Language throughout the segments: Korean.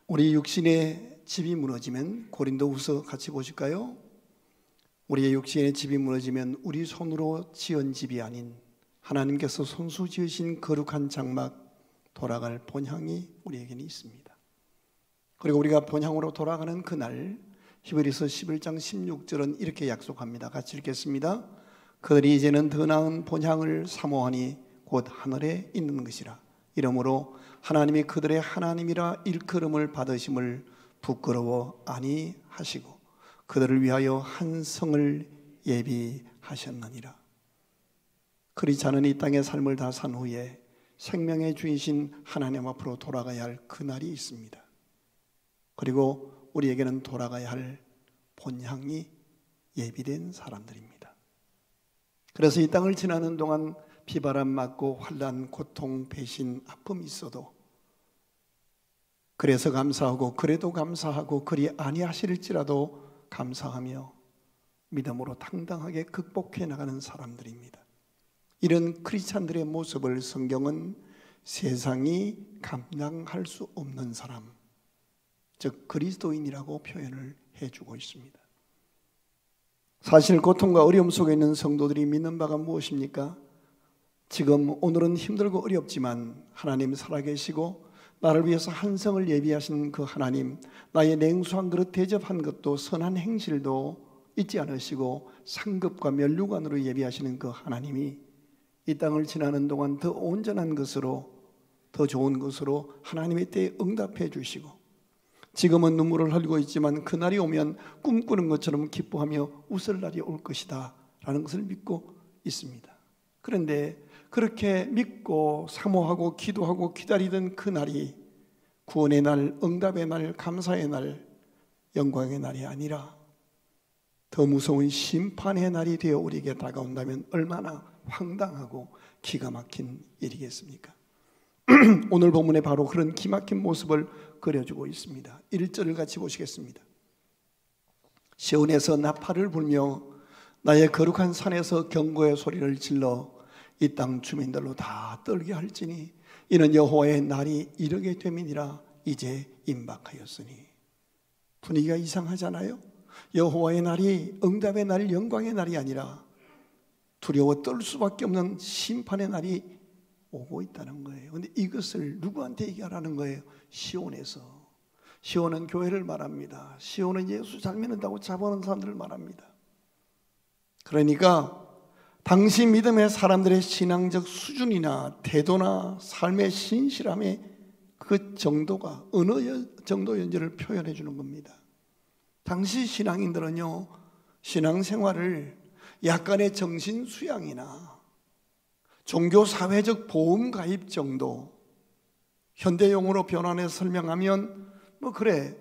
우리 육신의 집이 무너지면, 고린도후서 같이 보실까요? 우리의 육신의 집이 무너지면 우리 손으로 지은 집이 아닌 하나님께서 손수 지으신 거룩한 장막, 돌아갈 본향이 우리에게는 있습니다. 그리고 우리가 본향으로 돌아가는 그날, 히브리서 11장 16절은 이렇게 약속합니다. 같이 읽겠습니다. 그들이 이제는 더 나은 본향을 사모하니 곧 하늘에 있는 것이라. 이러므로 하나님이 그들의 하나님이라 일컬음을 받으심을 부끄러워 아니하시고 그들을 위하여 한 성을 예비하셨느니라. 크리스찬은 이 땅의 삶을 다 산 후에 생명의 주이신 하나님 앞으로 돌아가야 할 그날이 있습니다. 그리고 우리에게는 돌아가야 할 본향이 예비된 사람들입니다. 그래서 이 땅을 지나는 동안 비바람 맞고 환난, 고통, 배신, 아픔이 있어도 그래서 감사하고 그래도 감사하고 그리 아니하실지라도 감사하며 믿음으로 당당하게 극복해 나가는 사람들입니다. 이런 크리스찬들의 모습을 성경은 세상이 감당할 수 없는 사람, 즉 그리스도인이라고 표현을 해주고 있습니다. 사실 고통과 어려움 속에 있는 성도들이 믿는 바가 무엇입니까? 지금 오늘은 힘들고 어렵지만 하나님 살아계시고 나를 위해서 한 성을 예비하신 그 하나님, 나의 냉수한 그릇 대접한 것도 선한 행실도 잊지 않으시고 상급과 면류관으로 예비하시는 그 하나님이 이 땅을 지나는 동안 더 온전한 것으로, 더 좋은 것으로 하나님의 때에 응답해 주시고, 지금은 눈물을 흘리고 있지만 그날이 오면 꿈꾸는 것처럼 기뻐하며 웃을 날이 올 것이다 라는 것을 믿고 있습니다. 그런데 그렇게 믿고 사모하고 기도하고 기다리던 그날이 구원의 날, 응답의 날, 감사의 날, 영광의 날이 아니라 더 무서운 심판의 날이 되어 우리에게 다가온다면 얼마나 황당하고 기가 막힌 일이겠습니까? 오늘 본문에 바로 그런 기막힌 모습을 그려주고 있습니다. 1절을 같이 보시겠습니다. 시온에서 나팔을 불며 나의 거룩한 산에서 경고의 소리를 질러 이 땅 주민들로 다 떨게 할지니 이는 여호와의 날이 이르게 됨이니라. 이제 임박하였으니. 분위기가 이상하잖아요. 여호와의 날이 응답의 날, 영광의 날이 아니라 두려워 떨 수밖에 없는 심판의 날이 오고 있다는 거예요. 그런데 이것을 누구한테 얘기하라는 거예요? 시온에서. 시온은 교회를 말합니다. 시온은 예수 잘 믿는다고 자부하는 사람들을 말합니다. 그러니까 당시 믿음의 사람들의 신앙적 수준이나 태도나 삶의 신실함의 그 정도가 어느 정도인지를 표현해 주는 겁니다. 당시 신앙인들은요, 신앙생활을 약간의 정신 수양이나 종교 사회적 보험 가입 정도, 현대용어로 변환해서 설명하면 뭐 그래,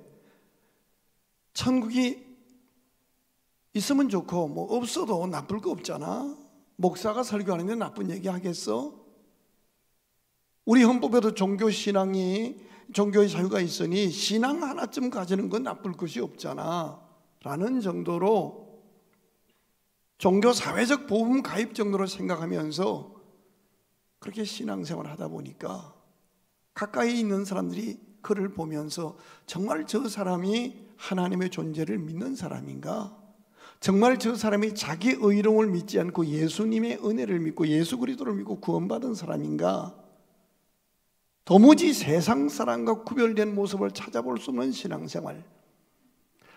천국이 있으면 좋고 뭐 없어도 나쁠 거 없잖아. 목사가 설교하는데 나쁜 얘기 하겠어? 우리 헌법에도 종교신앙이, 종교의 자유가 있으니 신앙 하나쯤 가지는 건 나쁠 것이 없잖아 라는 정도로 종교 사회적 보험 가입 정도로 생각하면서 그렇게 신앙생활을 하다 보니까 가까이 있는 사람들이 그를 보면서 정말 저 사람이 하나님의 존재를 믿는 사람인가? 정말 저 사람이 자기 의로움을 믿지 않고 예수님의 은혜를 믿고 예수 그리스도를 믿고 구원받은 사람인가? 도무지 세상 사람과 구별된 모습을 찾아볼 수 없는 신앙생활,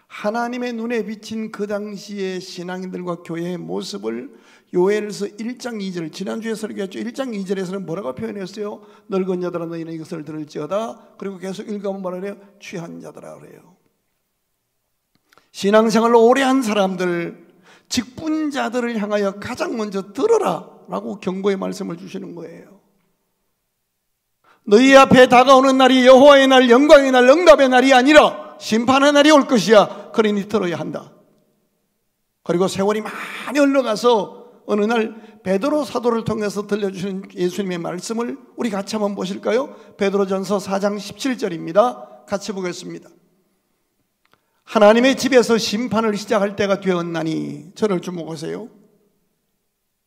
하나님의 눈에 비친 그 당시의 신앙인들과 교회의 모습을 요엘서 1장 2절, 지난주에 설교했죠. 1장 2절에서는 뭐라고 표현했어요? 늙은 자들아 너희는 이것을 들을지어다. 그리고 계속 읽어보면 뭐라 그래요? 취한 자들아 그래요. 신앙생활을 오래 한 사람들, 직분자들을 향하여 가장 먼저 들어라 라고 경고의 말씀을 주시는 거예요. 너희 앞에 다가오는 날이 여호와의 날, 영광의 날, 응답의 날이 아니라 심판의 날이 올 것이야. 그러니 들어야 한다. 그리고 세월이 많이 흘러가서 어느 날 베드로 사도를 통해서 들려주시는 예수님의 말씀을 우리 같이 한번 보실까요? 베드로전서 4장 17절입니다. 같이 보겠습니다. 하나님의 집에서 심판을 시작할 때가 되었나니, 저를 주목하세요.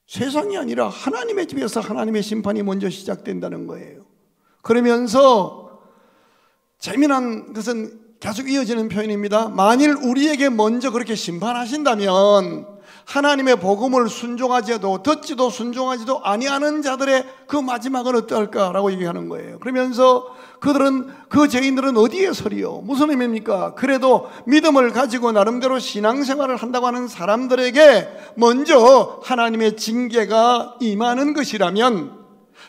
세상이 아니라 하나님의 집에서 하나님의 심판이 먼저 시작된다는 거예요. 그러면서 재미난 것은 계속 이어지는 표현입니다. 만일 우리에게 먼저 그렇게 심판하신다면 하나님의 복음을 순종하지도 듣지도 순종하지도 아니하는 자들의 그 마지막은 어떨까라고 얘기하는 거예요. 그러면서 그 죄인들은 어디에 서리요? 무슨 의미입니까? 그래도 믿음을 가지고 나름대로 신앙생활을 한다고 하는 사람들에게 먼저 하나님의 징계가 임하는 것이라면,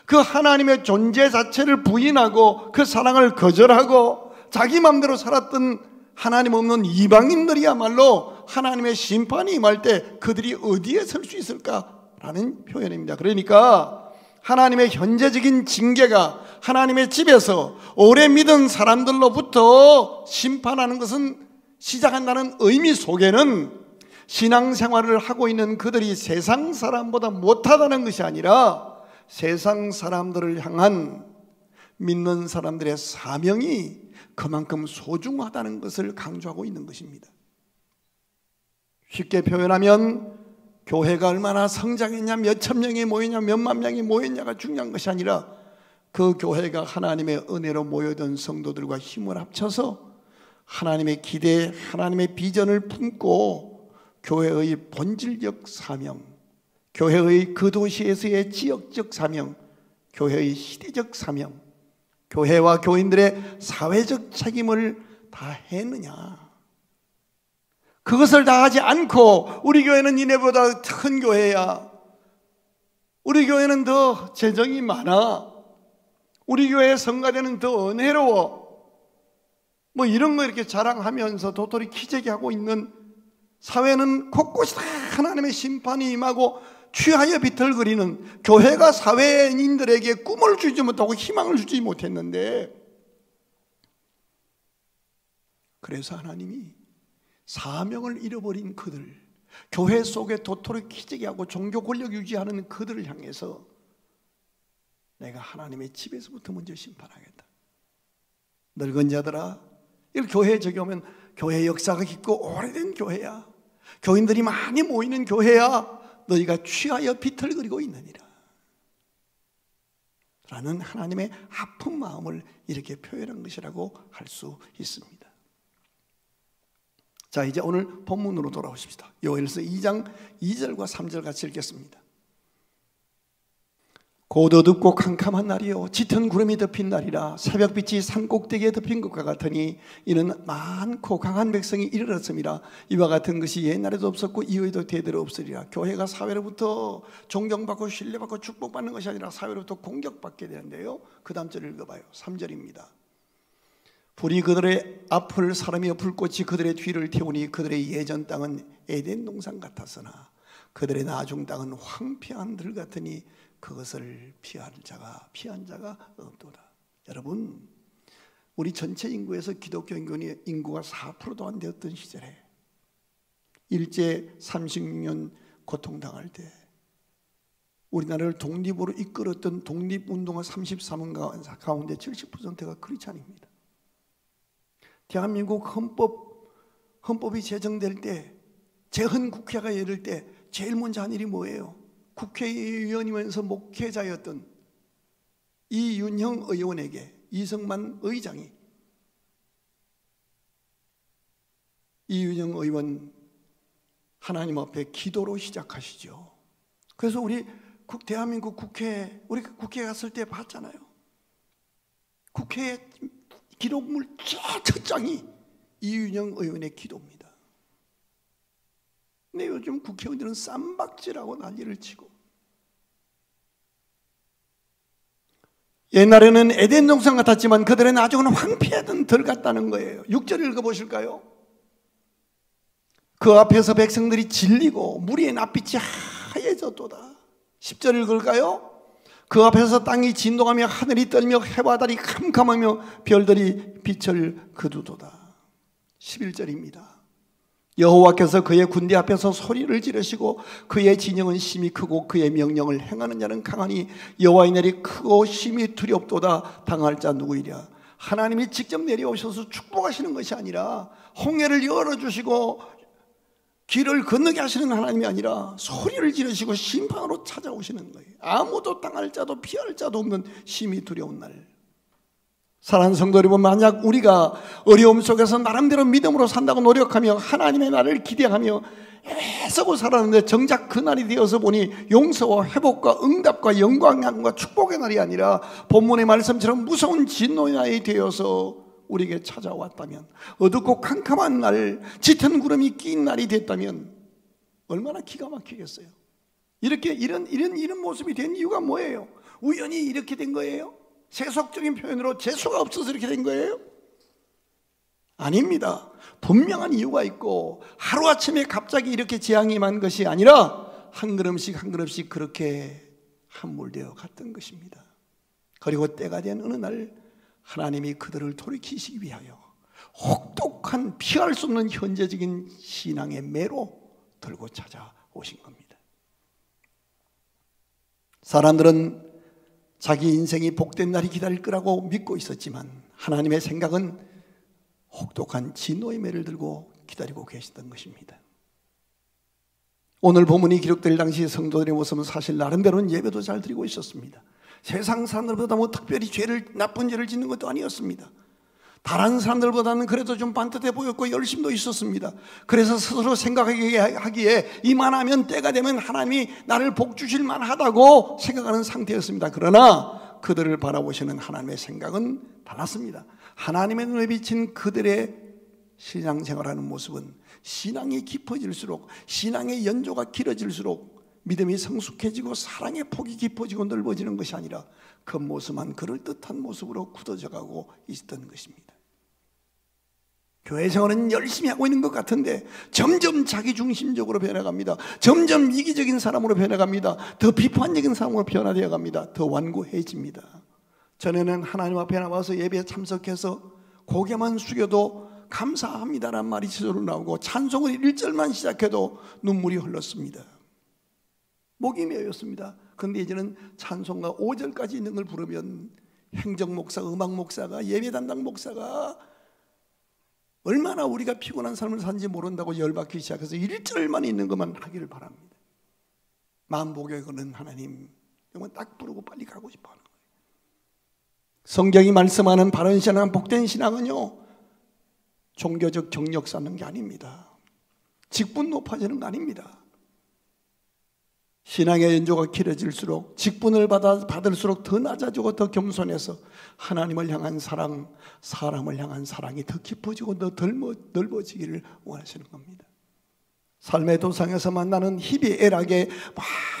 그 하나님의 존재 자체를 부인하고 그 사랑을 거절하고 자기 마음대로 살았던 하나님 없는 이방인들이야말로 하나님의 심판이 임할 때 그들이 어디에 설 수 있을까라는 표현입니다. 그러니까 하나님의 현재적인 징계가 하나님의 집에서 오래 믿은 사람들로부터 심판하는 것은 시작한다는 의미 속에는 신앙생활을 하고 있는 그들이 세상 사람보다 못하다는 것이 아니라 세상 사람들을 향한 믿는 사람들의 사명이 그만큼 소중하다는 것을 강조하고 있는 것입니다. 쉽게 표현하면 교회가 얼마나 성장했냐, 몇천 명이 모였냐, 몇만 명이 모였냐가 중요한 것이 아니라 그 교회가 하나님의 은혜로 모여든 성도들과 힘을 합쳐서 하나님의 기대, 하나님의 비전을 품고 교회의 본질적 사명, 교회의 그 도시에서의 지역적 사명, 교회의 시대적 사명, 교회와 교인들의 사회적 책임을 다 했느냐. 그것을 다 하지 않고 우리 교회는 니네보다 큰 교회야, 우리 교회는 더 재정이 많아, 우리 교회의 성가대는 더 은혜로워, 뭐 이런 거 이렇게 자랑하면서 도토리 키재기하고 있는 사회는 곳곳이 다 하나님의 심판이 임하고 취하여 비틀거리는, 교회가 사회인들에게 꿈을 주지 못하고 희망을 주지 못했는데, 그래서 하나님이 사명을 잃어버린 그들, 교회 속에 도토리 키재기하고 종교 권력 유지하는 그들을 향해서 내가 하나님의 집에서부터 먼저 심판하겠다. 늙은 자들아, 이 교회에 적용하면 교회 역사가 깊고 오래된 교회야, 교인들이 많이 모이는 교회야, 너희가 취하여 비틀거리고 있느니라 라는 하나님의 아픈 마음을 이렇게 표현한 것이라고 할 수 있습니다. 자, 이제 오늘 본문으로 돌아오십시다. 요엘서 2장 2절과 3절 같이 읽겠습니다. 곧 어둡고 캄캄한 날이요 짙은 구름이 덮인 날이라 새벽빛이 산꼭대기에 덮인 것과 같으니 이는 많고 강한 백성이 이르렀음이라. 이와 같은 것이 옛날에도 없었고 이후에도 대대로 없으리라. 교회가 사회로부터 존경받고 신뢰받고 축복받는 것이 아니라 사회로부터 공격받게 되는데요, 그 다음 절 읽어봐요. 3절입니다. 불이 그들의 앞을 사르며 불꽃이 그들의 뒤를 태우니 그들의 예전 땅은 에덴 동산 같았으나 그들의 나중 땅은 황폐한 들 같으니 그것을 피한 자가 없도다. 여러분, 우리 전체 인구에서 기독교 인구가 4%도 안 되었던 시절에 일제 36년 고통당할 때 우리나라를 독립으로 이끌었던 독립운동가 33원 가운데 70%가 크리스찬입니다. 대한민국 헌법이 제정될 때, 재헌국회가 열릴 때 제일 먼저 한 일이 뭐예요? 국회의원이면서 목회자였던 이윤형 의원에게 이성만 의장이, 이윤형 의원 하나님 앞에 기도로 시작하시죠. 그래서 우리 대한민국 우리 국회에 갔을 때 봤잖아요. 국회의 기록물 첫 장이 이윤형 의원의 기도입니다. 근데 요즘 국회의원들은 쌈박질하고 난리를 치고, 옛날에는 에덴 동산 같았지만 그들의 나중은 황폐하던 들 같다는 거예요. 6절 읽어보실까요? 그 앞에서 백성들이 질리고 무리의 낯빛이 하얘졌도다. 10절 읽을까요? 그 앞에서 땅이 진동하며 하늘이 떨며 해와 달이 캄캄하며 별들이 빛을 거두도다. 11절입니다. 여호와께서 그의 군대 앞에서 소리를 지르시고 그의 진영은 심히 크고 그의 명령을 행하는 자는 강하니 여호와의 날이 크고 심히 두렵도다. 당할 자 누구이랴. 하나님이 직접 내려오셔서 축복하시는 것이 아니라, 홍해를 열어주시고 길을 건너게 하시는 하나님이 아니라 소리를 지르시고 심판으로 찾아오시는 거예요. 아무도 당할 자도 피할 자도 없는 심히 두려운 날. 사랑하는 성도 여러분, 만약 우리가 어려움 속에서 나름대로 믿음으로 산다고 노력하며 하나님의 나라를 기대하며 애쓰고 살았는데 정작 그날이 되어서 보니 용서와 회복과 응답과 영광과 축복의 날이 아니라 본문의 말씀처럼 무서운 진노의 날이 되어서 우리에게 찾아왔다면, 어둡고 캄캄한 날, 짙은 구름이 낀 날이 됐다면 얼마나 기가 막히겠어요. 이런 모습이 된 이유가 뭐예요? 우연히 이렇게 된 거예요? 세속적인 표현으로 재수가 없어서 이렇게 된 거예요? 아닙니다. 분명한 이유가 있고 하루아침에 갑자기 이렇게 재앙이 임한 것이 아니라 한 걸음씩 한 걸음씩 그렇게 함몰되어 갔던 것입니다. 그리고 때가 된 어느 날 하나님이 그들을 돌이키시기 위하여 혹독한 피할 수 없는 현재적인 신앙의 매로 들고 찾아오신 겁니다. 사람들은 자기 인생이 복된 날이 기다릴 거라고 믿고 있었지만 하나님의 생각은 혹독한 진노의 매를 들고 기다리고 계시던 것입니다. 오늘 본문이 기록될 당시 성도들의 모습은 사실 나름대로는 예배도 잘 드리고 있었습니다. 세상 사람들보다 특별히 나쁜 죄를 짓는 것도 아니었습니다. 다른 사람들보다는 그래도 좀 반듯해 보였고 열심도 있었습니다. 그래서 스스로 생각하기에 이만하면 때가 되면 하나님이 나를 복 주실 만하다고 생각하는 상태였습니다. 그러나 그들을 바라보시는 하나님의 생각은 달랐습니다. 하나님의 눈에 비친 그들의 신앙생활하는 모습은 신앙이 깊어질수록, 신앙의 연조가 길어질수록 믿음이 성숙해지고 사랑의 폭이 깊어지고 넓어지는 것이 아니라 그 모습만 그럴듯한 모습으로 굳어져 가고 있었던 것입니다. 교회 생활은 열심히 하고 있는 것 같은데 점점 자기중심적으로 변해갑니다. 점점 이기적인 사람으로 변해갑니다. 더 비판적인 사람으로 변화되어 갑니다. 더 완고해집니다. 전에는 하나님 앞에 나와서 예배에 참석해서 고개만 숙여도 감사합니다라는 말이 저절로 나오고 찬송을 1절만 시작해도 눈물이 흘렀습니다. 목이 메였습니다. 그런데 이제는 찬송가 5절까지 있는 걸 부르면 행정목사, 음악목사가, 예배담당 목사가 얼마나 우리가 피곤한 삶을 사는지 모른다고 열받기 시작해서 1절만 있는 것만 하기를 바랍니다. 마음복에 거는 하나님 정말 딱 부르고 빨리 가고 싶어하는 거예요. 성경이 말씀하는 바른 신앙, 복된 신앙은요, 종교적 경력 쌓는 게 아닙니다. 직분 높아지는 거 아닙니다. 신앙의 연조가 길어질수록, 직분을 받을수록 더 낮아지고 더 겸손해서 하나님을 향한 사랑, 사람을 향한 사랑이 더 깊어지고 더 넓어지기를 원하시는 겁니다. 삶의 도상에서 만나는 희비애락의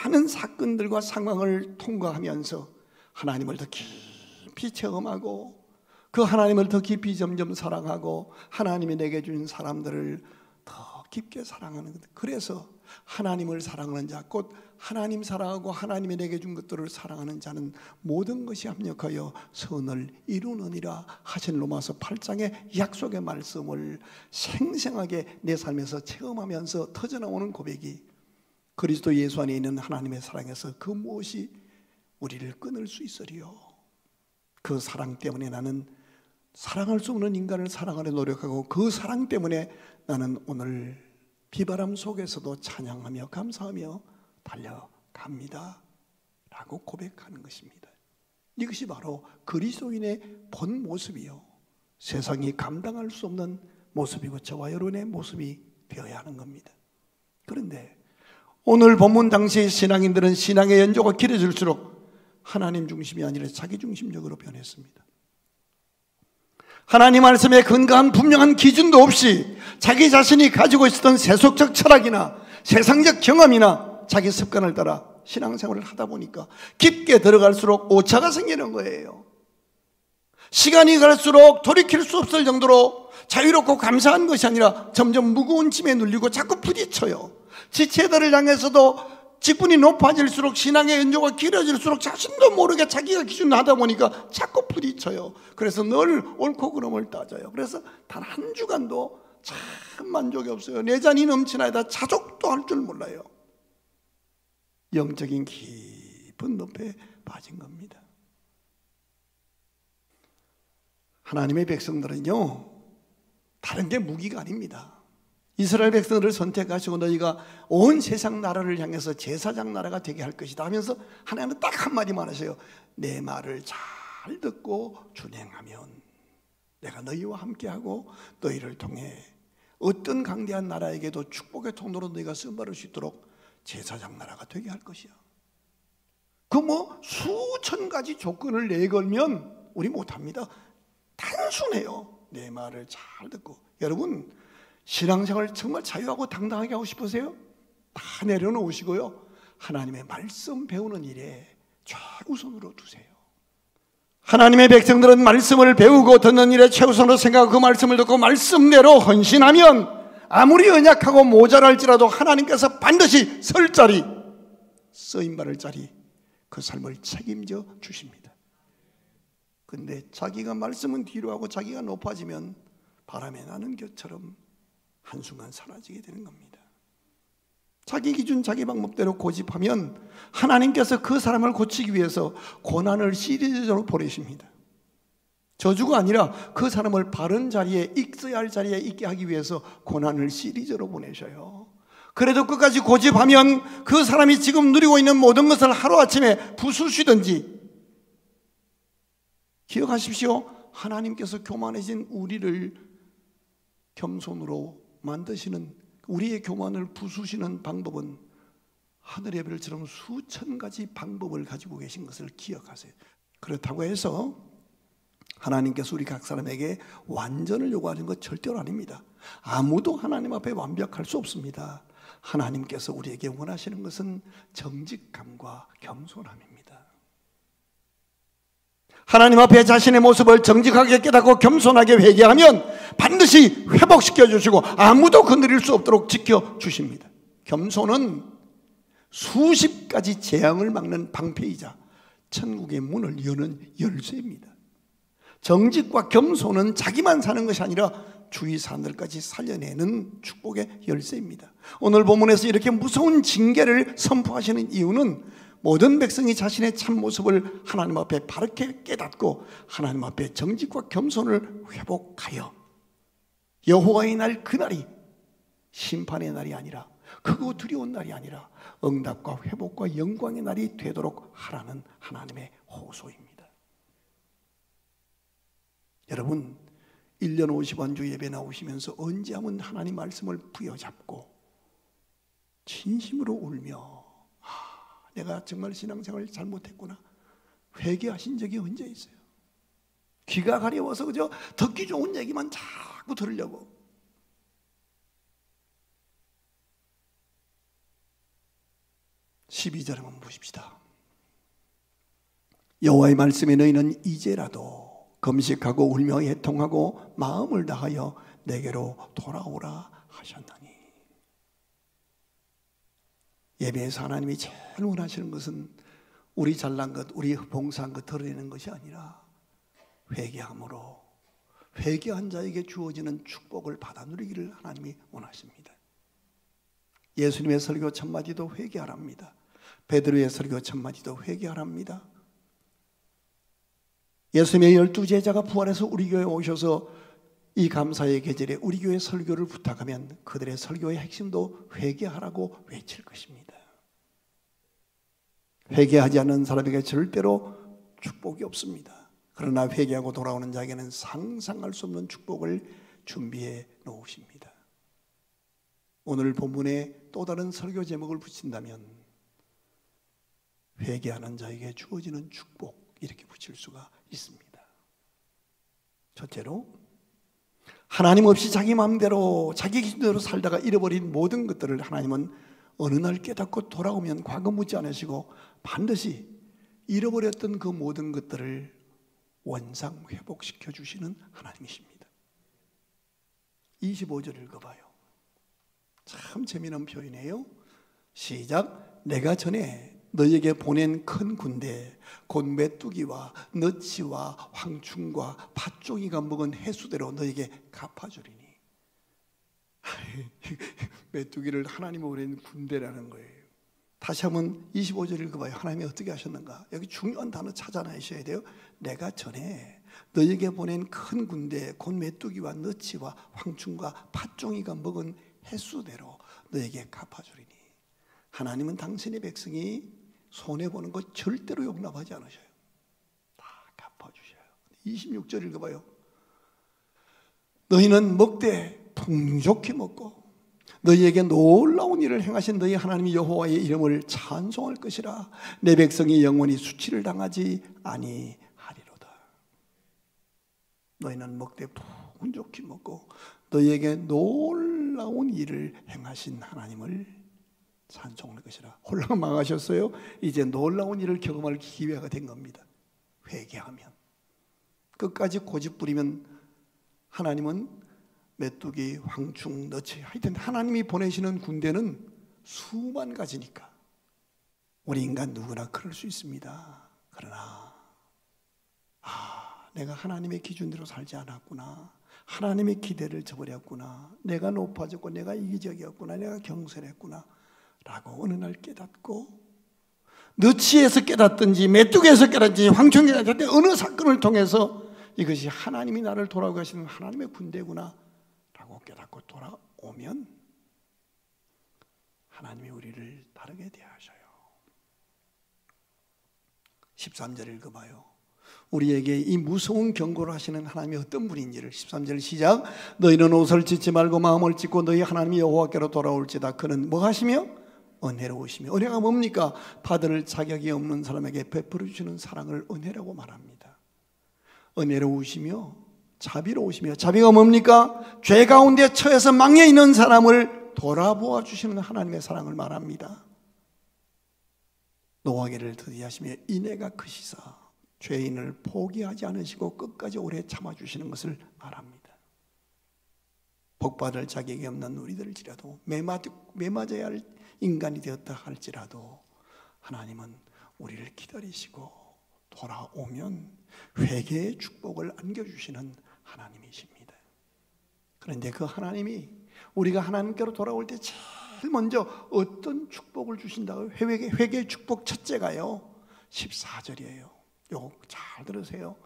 많은 사건들과 상황을 통과하면서 하나님을 더 깊이 체험하고 그 하나님을 더 깊이 점점 사랑하고 하나님이 내게 주신 사람들을 더 깊게 사랑하는 것. 그래서 하나님을 사랑하는 자, 곧 하나님 사랑하고 하나님이 내게 준 것들을 사랑하는 자는 모든 것이 합력하여 선을 이루느니라 하신 로마서 8장의 약속의 말씀을 생생하게 내 삶에서 체험하면서 터져나오는 고백이 그리스도 예수 안에 있는 하나님의 사랑에서 그 무엇이 우리를 끊을 수 있으리요. 그 사랑 때문에 나는 사랑할 수 없는 인간을 사랑하려 노력하고 그 사랑 때문에 나는 오늘 비바람 속에서도 찬양하며 감사하며 달려갑니다 라고 고백하는 것입니다. 이것이 바로 그리스도인의 본 모습이요, 세상이 감당할 수 없는 모습이고 저와 여러분의 모습이 되어야 하는 겁니다. 그런데 오늘 본문 당시의 신앙인들은 신앙의 연조가 길어질수록 하나님 중심이 아니라 자기 중심적으로 변했습니다. 하나님 말씀에 근거한 분명한 기준도 없이 자기 자신이 가지고 있었던 세속적 철학이나 세상적 경험이나 자기 습관을 따라 신앙생활을 하다 보니까 깊게 들어갈수록 오차가 생기는 거예요. 시간이 갈수록 돌이킬 수 없을 정도로 자유롭고 감사한 것이 아니라 점점 무거운 짐에 눌리고 자꾸 부딪혀요. 지체들을 향해서도 직분이 높아질수록 신앙의 연조가 길어질수록 자신도 모르게 자기가 기준을 하다 보니까 자꾸 부딪혀요. 그래서 늘 옳고 그름을 따져요. 그래서 단 한 주간도 참 만족이 없어요. 내 잔이 넘치나이다 자족도 할 줄 몰라요. 영적인 깊은 늪에 빠진 겁니다. 하나님의 백성들은요, 다른 게 무기가 아닙니다. 이스라엘 백성들을 선택하시고 너희가 온 세상 나라를 향해서 제사장 나라가 되게 할 것이다 하면서 하나님은 딱 한마디만 하세요. 내 말을 잘 잘 듣고 준행하면 내가 너희와 함께하고 너희를 통해 어떤 강대한 나라에게도 축복의 통로로 너희가 쓰임받을 수 있도록 제사장 나라가 되게 할 것이야. 그 수천 가지 조건을 내걸면 우리 못합니다. 단순해요. 내 말을 잘 듣고. 여러분, 신앙생활 정말 자유하고 당당하게 하고 싶으세요? 다 내려놓으시고요, 하나님의 말씀 배우는 일에 최우선으로 두세요. 하나님의 백성들은 말씀을 배우고 듣는 일에 최우선으로 생각하고 그 말씀을 듣고 말씀대로 헌신하면 아무리 연약하고 모자랄지라도 하나님께서 반드시 설 자리, 쓰임받을 자리, 그 삶을 책임져 주십니다. 근데 자기가 말씀은 뒤로 하고 자기가 높아지면 바람에 나는 것처럼 한순간 사라지게 되는 겁니다. 자기 기준 자기 방법대로 고집하면 하나님께서 그 사람을 고치기 위해서 고난을 시리즈로 보내십니다. 저주가 아니라 그 사람을 바른 자리에, 있어야 할 자리에 있게 하기 위해서 고난을 시리즈로 보내셔요. 그래도 끝까지 고집하면 그 사람이 지금 누리고 있는 모든 것을 하루아침에 부수시든지, 기억하십시오. 하나님께서 교만해진 우리를 겸손으로 만드시는, 우리의 교만을 부수시는 방법은 하늘의 별처럼 수천 가지 방법을 가지고 계신 것을 기억하세요. 그렇다고 해서 하나님께서 우리 각 사람에게 완전을 요구하는 것 절대로 아닙니다. 아무도 하나님 앞에 완벽할 수 없습니다. 하나님께서 우리에게 원하시는 것은 정직함과 겸손함입니다. 하나님 앞에 자신의 모습을 정직하게 깨닫고 겸손하게 회개하면 반드시 회복시켜 주시고 아무도 건드릴 수 없도록 지켜주십니다. 겸손은 수십 가지 재앙을 막는 방패이자 천국의 문을 여는 열쇠입니다. 정직과 겸손은 자기만 사는 것이 아니라 주위 사람들까지 살려내는 축복의 열쇠입니다. 오늘 본문에서 이렇게 무서운 징계를 선포하시는 이유는 모든 백성이 자신의 참모습을 하나님 앞에 바르게 깨닫고 하나님 앞에 정직과 겸손을 회복하여 여호와의 날, 그날이 심판의 날이 아니라, 크고 두려운 날이 아니라 응답과 회복과 영광의 날이 되도록 하라는 하나님의 호소입니다. 여러분, 1년 50안주 예배 나오시면서 언제 한번 하나님 말씀을 부여잡고 진심으로 울며 내가 정말 신앙생활 잘못했구나 회개하신 적이 언제 있어요? 귀가 가려워서 그저 듣기 좋은 얘기만 자꾸 들으려고. (12절) 한번 보십시다. 여호와의 말씀에 너희는 이제라도 금식하고 울며 애통하고 마음을 다하여 내게로 돌아오라 하셨나니. 예배에서 하나님이 제일 원하시는 것은 우리 잘난 것, 우리 봉사한 것 드러내는 것이 아니라 회개함으로 회개한 자에게 주어지는 축복을 받아 누리기를 하나님이 원하십니다. 예수님의 설교 첫마디도 회개하랍니다. 베드로의 설교 첫마디도 회개하랍니다. 예수님의 12제자가 부활해서 우리 교회에 오셔서 이 감사의 계절에 우리 교회 설교를 부탁하면 그들의 설교의 핵심도 회개하라고 외칠 것입니다. 회개하지 않는 사람에게 절대로 축복이 없습니다. 그러나 회개하고 돌아오는 자에게는 상상할 수 없는 축복을 준비해 놓으십니다. 오늘 본문에 또 다른 설교 제목을 붙인다면 회개하는 자에게 주어지는 축복, 이렇게 붙일 수가 있습니다. 첫째로, 하나님 없이 자기 마음대로 자기 기준대로 살다가 잃어버린 모든 것들을 하나님은 어느 날 깨닫고 돌아오면 과거 묻지 않으시고 반드시 잃어버렸던 그 모든 것들을 원상 회복시켜 주시는 하나님이십니다. 25절 읽어봐요. 참 재미난 표현이에요. 시작. 내가 전에 너에게 보낸 큰 군대 곧 메뚜기와 너치와 황충과 팥종이가 먹은 해수대로 너에게 갚아주리니. 메뚜기를 하나님이 보낸 군대라는 거예요. 다시 한번 25절 읽어봐요. 하나님이 어떻게 하셨는가? 여기 중요한 단어 찾아내셔야 돼요. 내가 전에 너에게 보낸 큰 군대 곧 메뚜기와 너치와 황충과 팥종이가 먹은 해수대로 너에게 갚아주리니. 하나님은 당신의 백성이 손해보는 것 절대로 용납하지 않으셔요. 다 갚아주십니다. 26절 읽어봐요. 너희는 먹되 풍족히 먹고 너희에게 놀라운 일을 행하신 너희 하나님 여호와의 이름을 찬송할 것이라. 내 백성이 영원히 수치를 당하지 아니하리로다. 너희는 먹되 풍족히 먹고 너희에게 놀라운 일을 행하신 하나님을 찬송할 것이라. 홀랑 망하셨어요. 이제 놀라운 일을 경험할 기회가 된 겁니다. 회개하면, 끝까지 고집 부리면 하나님은 메뚜기, 황충, 너치, 하여튼 하나님이 보내시는 군대는 수만 가지니까 우리 인간 누구나 그럴 수 있습니다. 그러나 내가 하나님의 기준대로 살지 않았구나, 하나님의 기대를 저버렸구나, 내가 높아졌고 내가 이기적이었구나, 내가 경솔했구나 라고 어느 날 깨닫고, 너치에서 깨닫든지 메뚜기에서 깨닫든지 황충에서 깨닫든지 어느 사건을 통해서 이것이 하나님이 나를 돌아오게 하시는 하나님의 군대구나 라고 깨닫고 돌아오면 하나님이 우리를 다르게 대하셔요. 13절 읽어봐요. 우리에게 이 무서운 경고를 하시는 하나님이 어떤 분인지를. 13절 시작. 너희는 옷을 찢지 말고 마음을 찢고 너희 하나님 여호와께로 돌아올지다. 그는 뭐 하시며? 은혜로우시며. 은혜가 뭡니까? 받을 자격이 없는 사람에게 베풀어 주시는 사랑을 은혜라고 말합니다. 은혜로우시며 자비로우시며. 자비가 뭡니까? 죄 가운데 처해서 망해 있는 사람을 돌아보아 주시는 하나님의 사랑을 말합니다. 노하기를 더디하시며 인애가 크시사 죄인을 포기하지 않으시고 끝까지 오래 참아주시는 것을 말합니다. 복받을 자격이 없는 우리들일지라도 매맞아야 할 인간이 되었다 할지라도 하나님은 우리를 기다리시고 돌아오면 회개의 축복을 안겨주시는 하나님이십니다. 그런데 그 하나님이 우리가 하나님께로 돌아올 때 제일 먼저 어떤 축복을 주신다고? 회개의 축복 첫째가요 14절이에요. 요거 잘 들으세요.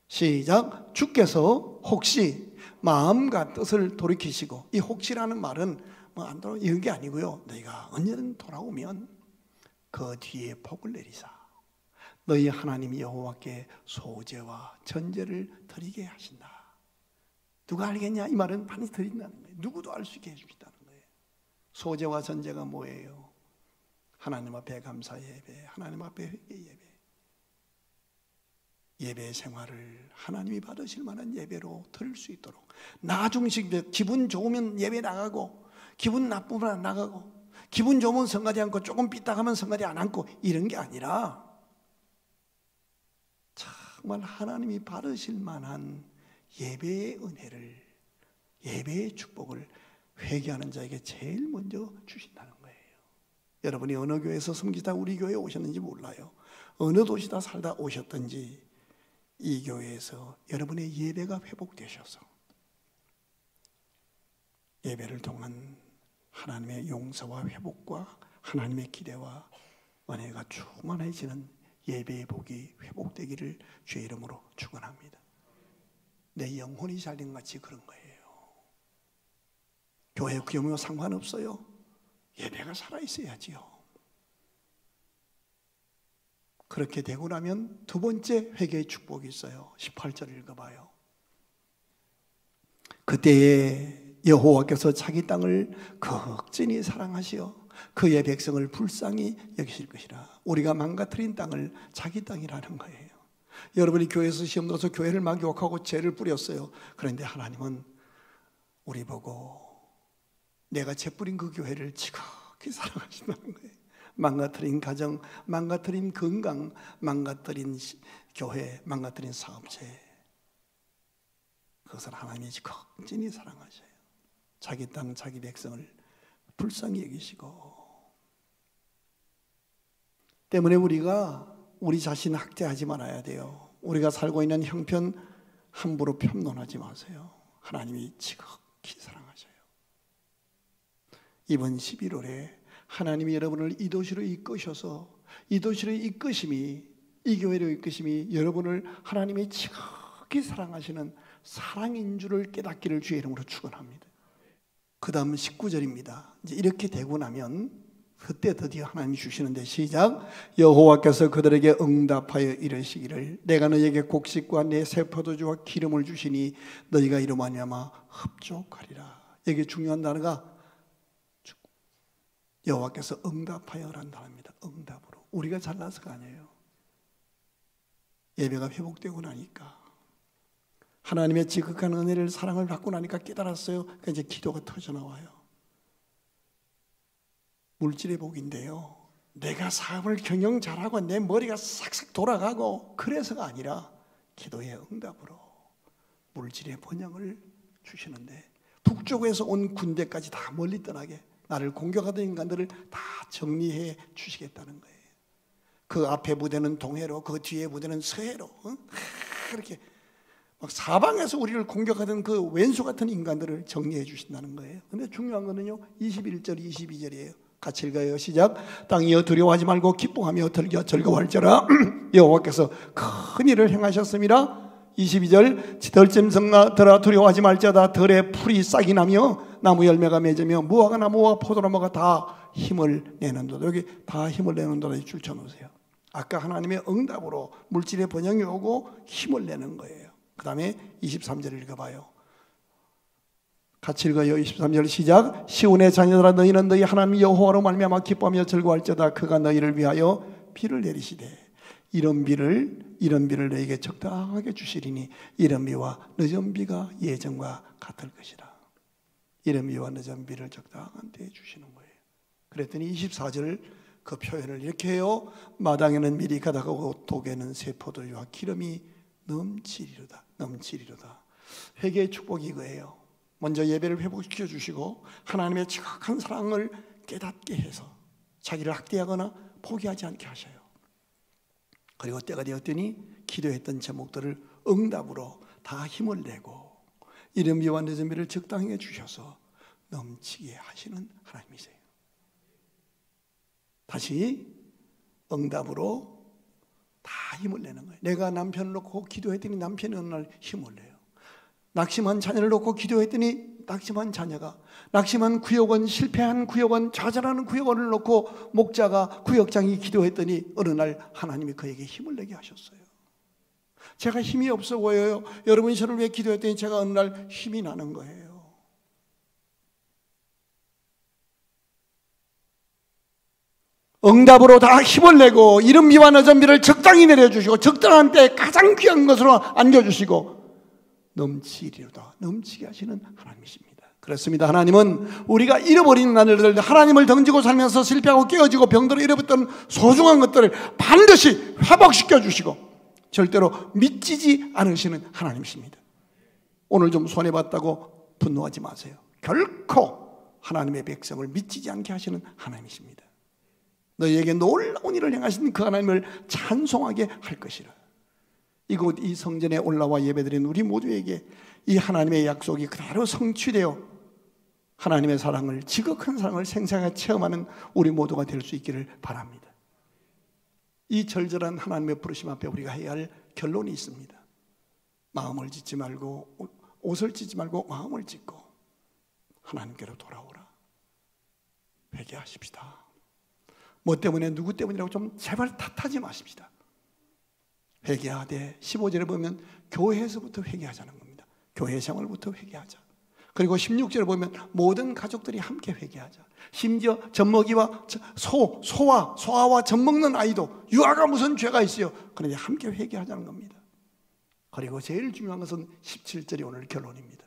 시작. 주께서 혹시 마음과 뜻을 돌이키시고, 이 혹시라는 말은 뭐 안 돌아 이런 게 아니고요, 너희가 언제든 돌아오면 그 뒤에 복을 내리사 너희 하나님 여호와께 소제와 전제를 드리게 하신다. 누가 알겠냐? 이 말은 반드시 드린다는 거예요. 누구도 알 수 있게 해주신다는 거예요. 소제와 전제가 뭐예요? 하나님 앞에 감사 예배, 하나님 앞에 회개 예배, 예배 생활을 하나님이 받으실 만한 예배로 드릴 수 있도록, 나중식, 기분 좋으면 예배 나가고 기분 나쁘면 안 나가고, 기분 좋으면 성가대 않고 조금 삐딱하면 성가대 안 앉고, 이런 게 아니라 정말 하나님이 받으실 만한 예배의 은혜를, 예배의 축복을 회개하는 자에게 제일 먼저 주신다는 거예요. 여러분이 어느 교회에서 섬기다 우리 교회에 오셨는지 몰라요. 어느 도시다 살다 오셨든지 이 교회에서 여러분의 예배가 회복되셔서 예배를 통한 하나님의 용서와 회복과 하나님의 기대와 은혜가 충만해지는 예배의 복이 회복되기를 주의 이름으로 축원합니다. 내 영혼이 잘된 같이 그런 거예요. 교회 규모 상관없어요. 예배가 살아있어야지요. 그렇게 되고 나면 두 번째 회개의 축복이 있어요. 18절 읽어봐요. 그때에 여호와께서 자기 땅을 극진히 사랑하시어 그의 백성을 불쌍히 여기실 것이라. 우리가 망가뜨린 땅을 자기 땅이라는 거예요. 여러분이 교회에서 시험 들어서 교회를 막 욕하고 죄를 뿌렸어요. 그런데 하나님은 우리 보고 내가 죄 뿌린 그 교회를 지극히 사랑하신다는 거예요. 망가뜨린 가정, 망가뜨린 건강, 망가뜨린 교회, 망가뜨린 사업체, 그것을 하나님이 극진히 사랑하셔요. 자기 땅, 자기 백성을 불쌍히 여기시고, 때문에 우리가 우리 자신 학대하지 말아야 돼요. 우리가 살고 있는 형편 함부로 편론하지 마세요. 하나님이 지극히 사랑하셔요. 이번 11월에 하나님이 여러분을 이 도시로 이끄셔서, 이 도시로 이끄심이, 이 교회로 이끄심이 여러분을 하나님이 지극히 사랑하시는 사랑인 줄을 깨닫기를 주의 이름으로 축원합니다. 그 다음 19절입니다. 이제 이렇게 되고 나면 그때 드디어 하나님이 주시는데, 시작. 여호와께서 그들에게 응답하여 이르시기를 내가 너희에게 곡식과 내 새 포도주와 기름을 주시니 너희가 이로 말미암아 흡족하리라. 여기 중요한 단어가 여호와께서 응답하여라는 단어입니다. 응답으로. 우리가 잘나서가 아니에요. 예배가 회복되고 나니까, 하나님의 지극한 은혜를, 사랑을 받고 나니까 깨달았어요. 그러니까 이제 기도가 터져나와요. 물질의 복인데요, 내가 사업을 경영 잘하고 내 머리가 싹싹 돌아가고 그래서가 아니라 기도의 응답으로 물질의 번영을 주시는데, 북쪽에서 온 군대까지 다 멀리 떠나게 나를 공격하던 인간들을 다 정리해 주시겠다는 거예요. 그 앞에 부대는 동해로, 그 뒤에 부대는 서해로, 그렇게 막 사방에서 우리를 공격하던 그 왼수 같은 인간들을 정리해 주신다는 거예요. 근데 중요한 거는요, 21절 22절이에요. 같이 읽어요. 시작. 땅이여 두려워하지 말고 기뻐하며 즐거워할지어라. 여호와께서 큰 일을 행하셨습니다. 22절. 들짐승들아 두려워하지 말지어다. 들에 풀이 싹이 나며 나무 열매가 맺으며 무화과 나무와 포도나무가 다 힘을 내는도다. 여기 다 힘을 내는도다 줄 쳐놓으세요. 아까 하나님의 응답으로 물질의 번영이 오고 힘을 내는 거예요. 그 다음에 23절을 읽어봐요. 같이 읽어요. 23절 시작. 시온의 자녀들아 너희는 너희 하나님 여호와로 말미암아 기뻐하며 즐거워할지어다. 그가 너희를 위하여 비를 내리시되 이런 비를 너희에게 적당하게 주시리니 이런 비와 늦은 비가 예전과 같을 것이라. 이런 비와 늦은 비를 적당한 때에 주시는 거예요. 그랬더니 24절 그 표현을 이렇게 해요. 마당에는 밀이 가득하고 독에는 새 포도주와 기름이 넘치리로다. 회개의 축복이 이거예요. 먼저 예배를 회복시켜 주시고 하나님의 지극한 사랑을 깨닫게 해서 자기를 학대하거나 포기하지 않게 하셔요. 그리고 때가 되었더니 기도했던 제목들을 응답으로 다 힘을 내고 이른 비와 늦은 비를 적당히 주셔서 넘치게 하시는 하나님이세요. 다시 응답으로 다 힘을 내는 거예요. 내가 남편을 놓고 기도했더니 남편이 어느 날 힘을 내요. 낙심한 자녀를 놓고 기도했더니 낙심한 자녀가, 낙심한 구역원, 실패한 구역원, 좌절하는 구역원을 놓고 목자가, 구역장이 기도했더니 어느 날 하나님이 그에게 힘을 내게 하셨어요. 제가 힘이 없어 보여요. 여러분이 저를 위해 기도했더니 제가 어느 날 힘이 나는 거예요. 응답으로 다 힘을 내고 이른 비와 늦은 비를 적당히 내려주시고 적당한 때에 가장 귀한 것으로 안겨주시고 넘치리로다. 넘치게 하시는 하나님이십니다. 그렇습니다. 하나님은 우리가 잃어버린 날들, 하나님을 던지고 살면서 실패하고 깨어지고 병들어 잃어버렸던 소중한 것들을 반드시 회복시켜 주시고 절대로 미치지 않으시는 하나님이십니다. 오늘 좀 손해봤다고 분노하지 마세요. 결코 하나님의 백성을 미치지 않게 하시는 하나님이십니다. 너희에게 놀라운 일을 행하신 그 하나님을 찬송하게 할 것이라. 이곳 이 성전에 올라와 예배드린 우리 모두에게 이 하나님의 약속이 그대로 성취되어 하나님의 사랑을, 지극한 사랑을 생생하게 체험하는 우리 모두가 될 수 있기를 바랍니다. 이 절절한 하나님의 부르심 앞에 우리가 해야 할 결론이 있습니다. 마음을 짓지 말고, 옷을 찢지 말고 마음을 찢고 하나님께로 돌아오라. 회개하십시다. 뭐 때문에 누구 때문이라고 좀 제발 탓하지 마십시다. 회개하되 15절에 보면 교회에서부터 회개하자는 겁니다. 교회 생활부터 회개하자. 그리고 16절에 보면 모든 가족들이 함께 회개하자. 심지어 젖먹이와 소아와 젖먹는 아이도 유아가 무슨 죄가 있어요. 그런데 함께 회개하자는 겁니다. 그리고 제일 중요한 것은 17절이 오늘 결론입니다.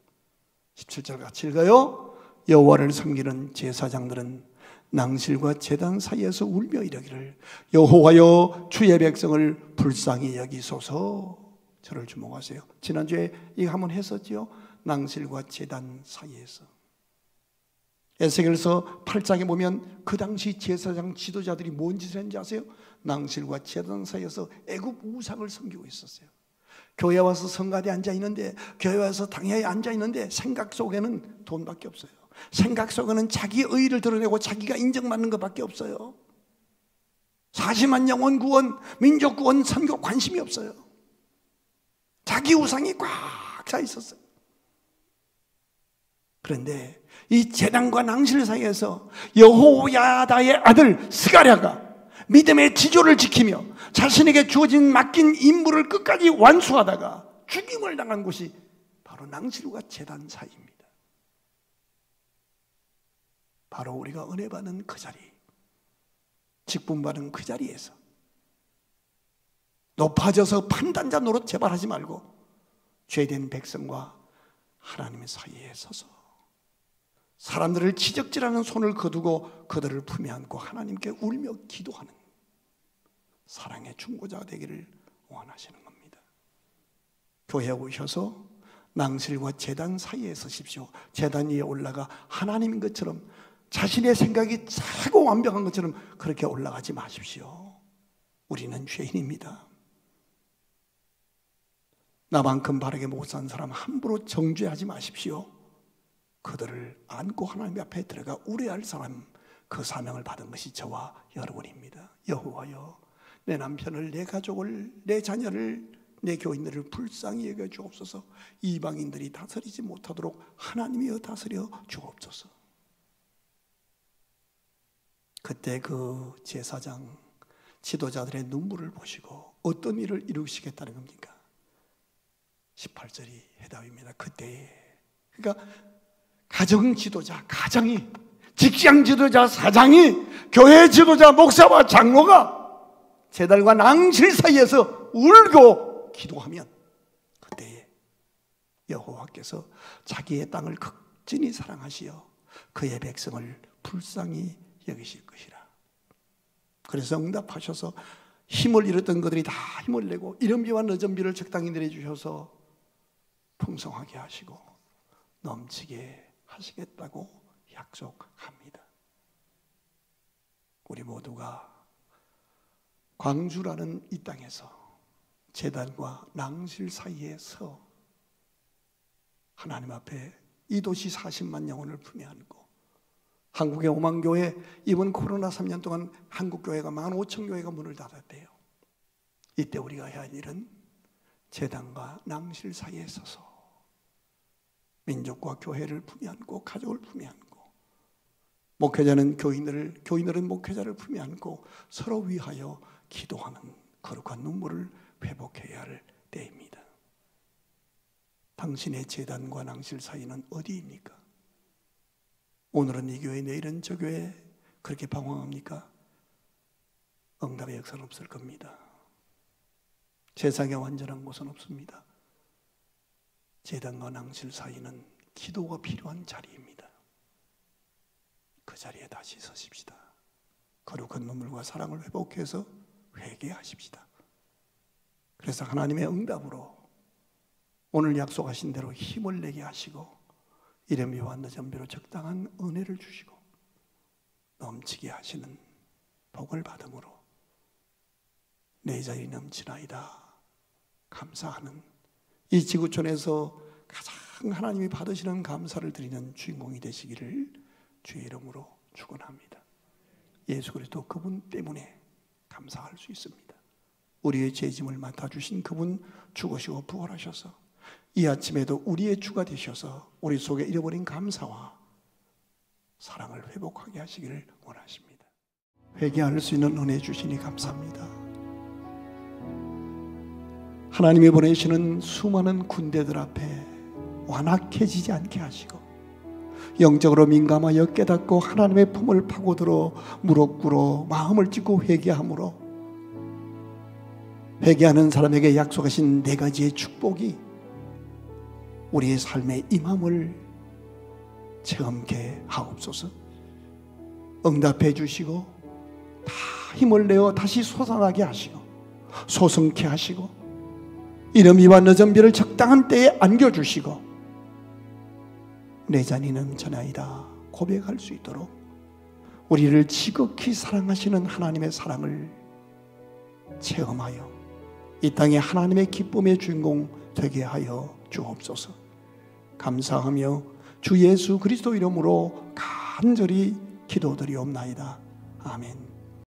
17절 같이 읽어요. 여호와를 섬기는 제사장들은 낭실과 제단 사이에서 울며 이르기를 여호와여 주의 백성을 불쌍히 여기소서. 저를 주목하세요. 지난주에 이거 한번 했었죠. 낭실과 제단 사이에서. 에스겔서 8장에 보면 그 당시 제사장 지도자들이 뭔 짓을 했는지 아세요? 낭실과 제단 사이에서 애굽 우상을 섬기고 있었어요. 교회 와서 성가대에 앉아있는데, 교회 와서 당회에 앉아있는데 생각 속에는 돈밖에 없어요. 생각 속에는 자기의 의의를 드러내고 자기가 인정받는 것밖에 없어요. 40만 영혼 구원, 민족 구원, 선교 관심이 없어요. 자기 우상이 꽉 차 있었어요. 그런데 이 제단과 낭실 사이에서 여호야다의 아들 스가랴가 믿음의 지조를 지키며 자신에게 주어진 맡긴 임무를 끝까지 완수하다가 죽임을 당한 곳이 바로 낭실과 제단 사이입니다. 바로 우리가 은혜 받는 그 자리, 직분 받은 그 자리에서 높아져서 판단자 노릇 제발 하지 말고 죄된 백성과 하나님의 사이에 서서 사람들을 지적질하는 손을 거두고 그들을 품에 안고 하나님께 울며 기도하는 사랑의 중보자가 되기를 원하시는 겁니다. 교회에 오셔서 낭실과 제단 사이에 서십시오. 제단 위에 올라가 하나님인 것처럼 자신의 생각이 차고 완벽한 것처럼 그렇게 올라가지 마십시오. 우리는 죄인입니다. 나만큼 바르게 못 산 사람 함부로 정죄하지 마십시오. 그들을 안고 하나님 앞에 들어가 우려할 사람, 그 사명을 받은 것이 저와 여러분입니다. 여호와여, 내 남편을, 내 가족을, 내 자녀를, 내 교인들을 불쌍히 여겨 주옵소서. 이방인들이 다스리지 못하도록 하나님이여 다스려 주옵소서. 그때 그 제사장 지도자들의 눈물을 보시고 어떤 일을 이루시겠다는 겁니까? 18절이 해답입니다. 그때에, 그러니까 가정 지도자, 가장이, 직장 지도자, 사장이, 교회 지도자, 목사와 장로가 제단과 낭실 사이에서 울고 기도하면 그때에 여호와께서 자기의 땅을 극진히 사랑하시어 그의 백성을 불쌍히 여기실 것이라. 그래서 응답하셔서 힘을 잃었던 그들이 다 힘을 내고 이른비와 늦은비를 적당히 내려주셔서 풍성하게 하시고 넘치게 하시겠다고 약속합니다. 우리 모두가 광주라는 이 땅에서 제단과 낭실 사이에서 하나님 앞에 이 도시 40만 영혼을 품에 안고 한국의 5만 교회, 이번 코로나 3년 동안 한국 교회가 15,000교회가 문을 닫았대요. 이때 우리가 해야 할 일은 제단과 낭실 사이에 서서 민족과 교회를 품에 안고 가족을 품에 안고 목회자는 교인들을, 교인들은 목회자를 품에 안고 서로 위하여 기도하는 거룩한 눈물을 회복해야 할 때입니다. 당신의 제단과 낭실 사이는 어디입니까? 오늘은 이 교회, 내일은 저 교회, 그렇게 방황합니까? 응답의 역사는 없을 겁니다. 세상에 완전한 곳은 없습니다. 제단과 낭실 사이는 기도가 필요한 자리입니다. 그 자리에 다시 서십시다. 거룩한 눈물과 사랑을 회복해서 회개하십시다. 그래서 하나님의 응답으로 오늘 약속하신 대로 힘을 내게 하시고 이름이와 늦은비로 적당한 은혜를 주시고 넘치게 하시는 복을 받음으로 내 자리 넘치나이다 감사하는 이 지구촌에서 가장 하나님이 받으시는 감사를 드리는 주인공이 되시기를 주의 이름으로 축원합니다. 예수 그리스도 그분 때문에 감사할 수 있습니다. 우리의 죄짐을 맡아주신 그분 죽으시고 부활하셔서 이 아침에도 우리의 주가 되셔서 우리 속에 잃어버린 감사와 사랑을 회복하게 하시기를 원하십니다. 회개할 수 있는 은혜 주시니 감사합니다. 하나님이 보내시는 수많은 군대들 앞에 완악해지지 않게 하시고 영적으로 민감하여 깨닫고 하나님의 품을 파고들어 무릎 꿇어 마음을 찢고 회개함으로 회개하는 사람에게 약속하신 4가지의 축복이 우리의 삶에 임함을 체험케 하옵소서. 응답해 주시고 다 힘을 내어 다시 솟아나게 하시고 소성케 하시고 이름이와 늦은비를 적당한 때에 안겨주시고 내 잔이 넘쳐나이다 고백할 수 있도록 우리를 지극히 사랑하시는 하나님의 사랑을 체험하여 이 땅에 하나님의 기쁨의 주인공 되게 하여 주옵소서. 감사하며 주 예수 그리스도 이름으로 간절히 기도드리옵나이다. 아멘.